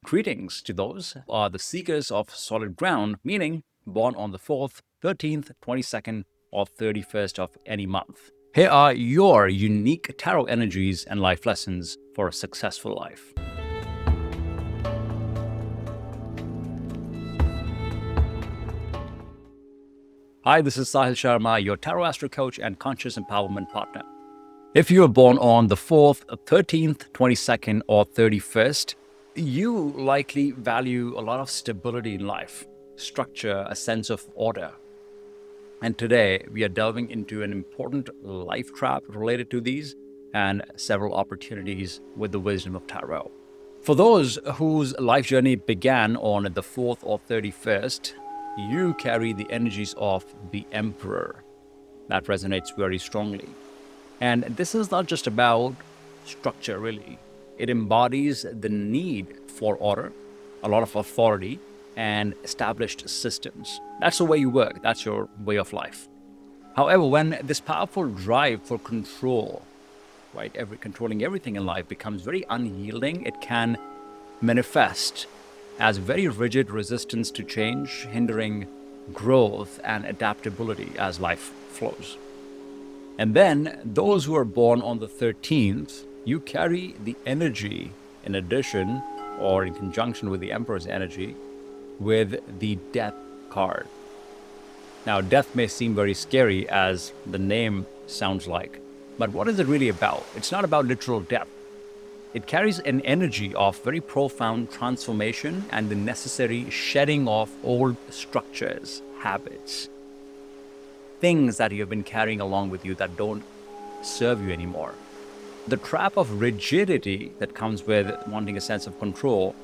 Greetings to those who are the seekers of solid ground, meaning born on the 4th, 13th, 22nd, or 31st of any month. Here are your unique tarot energies and life lessons for a successful life. Hi, this is Sahil Sharma, your Tarot-Astro Coach and Conscious Empowerment Partner. If you were born on the 4th, 13th, 22nd, or 31st, you likely value a lot of stability in life, structure, a sense of order. And today, we are delving into an important life trap related to these and several opportunities with the wisdom of tarot. For those whose life journey began on the 4th or 31st, you carry the energies of the Emperor. That resonates very strongly. And this is not just about structure, really. It embodies the need for order, a lot of authority, and established systems. That's the way you work. That's your way of life. However, when this powerful drive for control, right, controlling everything in life becomes very unyielding, it can manifest as very rigid resistance to change, hindering growth and adaptability as life flows. And then those who are born on the 13th, you carry the energy in addition or in conjunction with the Emperor's energy with the Death card. Now, death may seem very scary as the name sounds like, but what is it really about? It's not about literal death. It carries an energy of very profound transformation and the necessary shedding of old structures, habits, things that you have been carrying along with you that don't serve you anymore. The trap of rigidity that comes with wanting a sense of control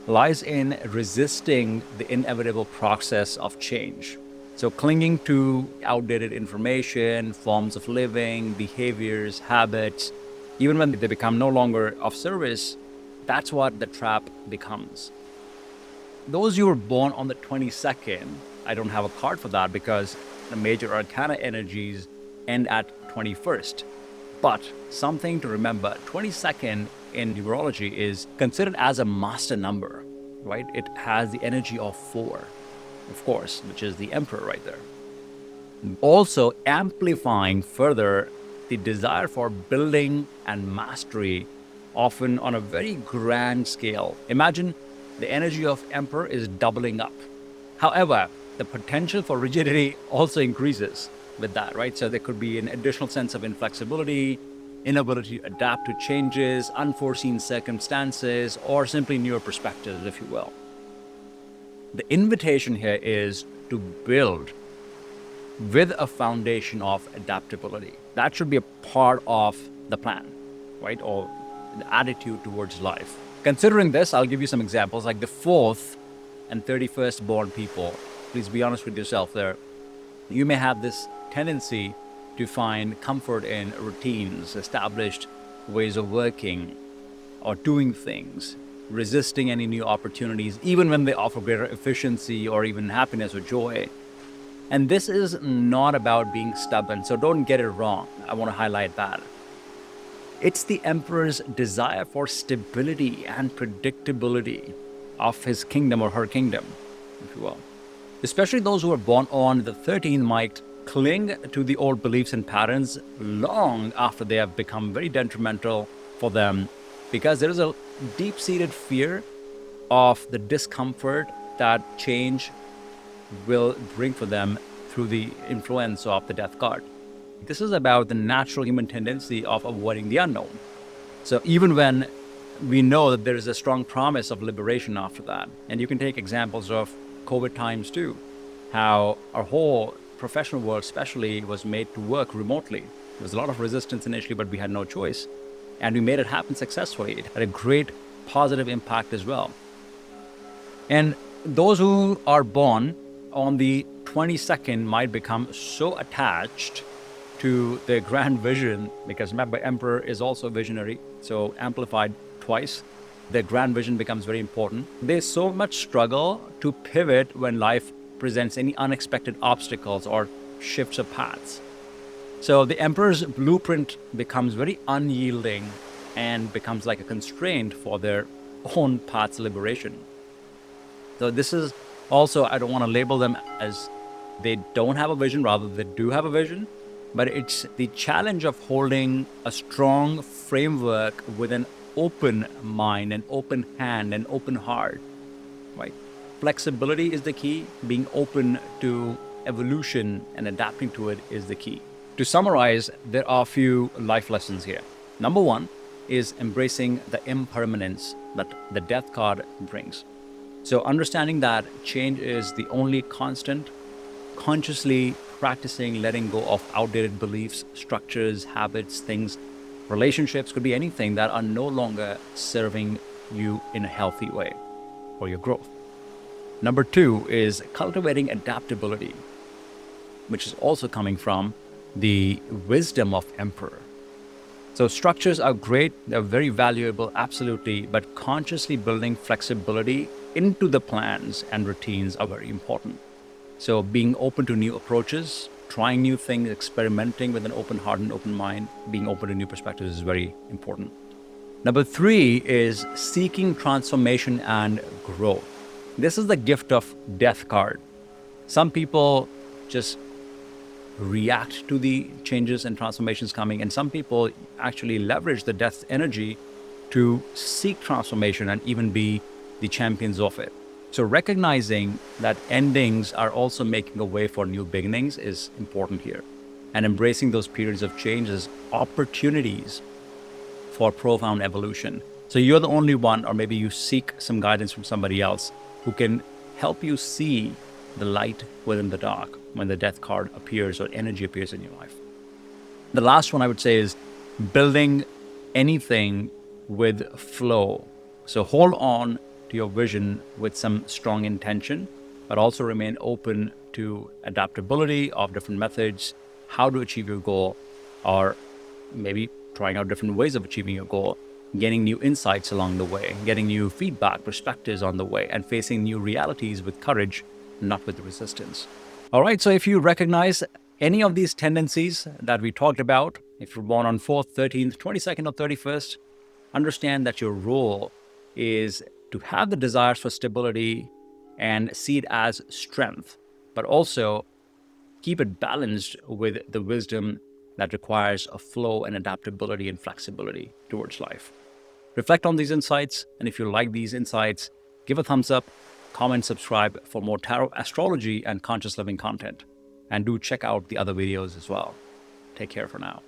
lies in resisting the inevitable process of change. So clinging to outdated information, forms of living, behaviors, habits, even when they become no longer of service, that's what the trap becomes. Those who were born on the 22nd, I don't have a card for that because the major arcana energies end at 21st. But something to remember, 22nd in numerology is considered as a master number, right? It has the energy of 4, of course, which is the Emperor right there. Also amplifying further the desire for building and mastery, often on a very grand scale. Imagine the energy of Emperor is doubling up. However, the potential for rigidity also increases with that, right? So there could be an additional sense of inflexibility, inability to adapt to changes, unforeseen circumstances, or simply newer perspectives, if you will. The invitation here is to build with a foundation of adaptability. That should be a part of the plan, right? Or the attitude towards life. Considering this, I'll give you some examples, like the 4th and 31st born people. Please be honest with yourself there. You may have this tendency to find comfort in routines, established ways of working or doing things, resisting any new opportunities, even when they offer greater efficiency or even happiness or joy. And this is not about being stubborn, so don't get it wrong. I want to highlight that. It's the Emperor's desire for stability and predictability of his kingdom or her kingdom, if you will. Especially those who are born on the 13th might cling to the old beliefs and patterns long after they have become very detrimental for them, because there is a deep-seated fear of the discomfort that change will bring for them through the influence of the Death card. This is about the natural human tendency of avoiding the unknown. So even when we know that there is a strong promise of liberation after that, and you can take examples of COVID times too, how our whole professional world especially was made to work remotely. There was a lot of resistance initially, but we had no choice. And we made it happen successfully. It had a great positive impact as well. And those who are born on the 22nd might become so attached to their grand vision, because remember, Emperor is also visionary, so amplified twice. Their grand vision becomes very important. They so much struggle to pivot when life presents any unexpected obstacles or shifts of paths. So the Emperor's blueprint becomes very unyielding and becomes like a constraint for their own path's liberation. So this is also, I don't want to label them as they don't have a vision, rather they do have a vision, but it's the challenge of holding a strong framework with an open mind, an open hand, an open heart, right? Flexibility is the key. Being open to evolution and adapting to it is the key. To summarize, there are a few life lessons here. Number one is embracing the impermanence that the death card brings. So understanding that change is the only constant, consciously practicing letting go of outdated beliefs, structures, habits, things, relationships, could be anything that are no longer serving you in a healthy way for your growth. Number two is cultivating adaptability, which is also coming from the wisdom of Emperor. So structures are great, they're very valuable, absolutely, but consciously building flexibility into the plans and routines are very important. So being open to new approaches, trying new things, experimenting with an open heart and open mind, being open to new perspectives is very important. Number three is seeking transformation and growth. This is the gift of death card. Some people just react to the changes and transformations coming, and some people actually leverage the death energy to seek transformation and even be the champions of it. So recognizing that endings are also making a way for new beginnings is important here, and embracing those periods of change as opportunities for profound evolution. So you're the only one, or maybe you seek some guidance from somebody else who can help you see the light within the dark when the death card appears or energy appears in your life. The last one I would say is building anything with flow. So hold on to your vision with some strong intention, but also remain open to adaptability of different methods, how to achieve your goal, or maybe trying out different ways of achieving your goal, getting new insights along the way, getting new feedback, perspectives on the way, and facing new realities with courage, not with resistance. All right, so if you recognize any of these tendencies that we talked about, if you're born on 4th, 13th, 22nd, or 31st, understand that your role is to have the desires for stability and see it as strength, but also keep it balanced with the wisdom that requires a flow and adaptability and flexibility towards life. Reflect on these insights, and if you like these insights, give a thumbs up, comment, subscribe for more tarot, astrology, and conscious living content. And do check out the other videos as well. Take care for now.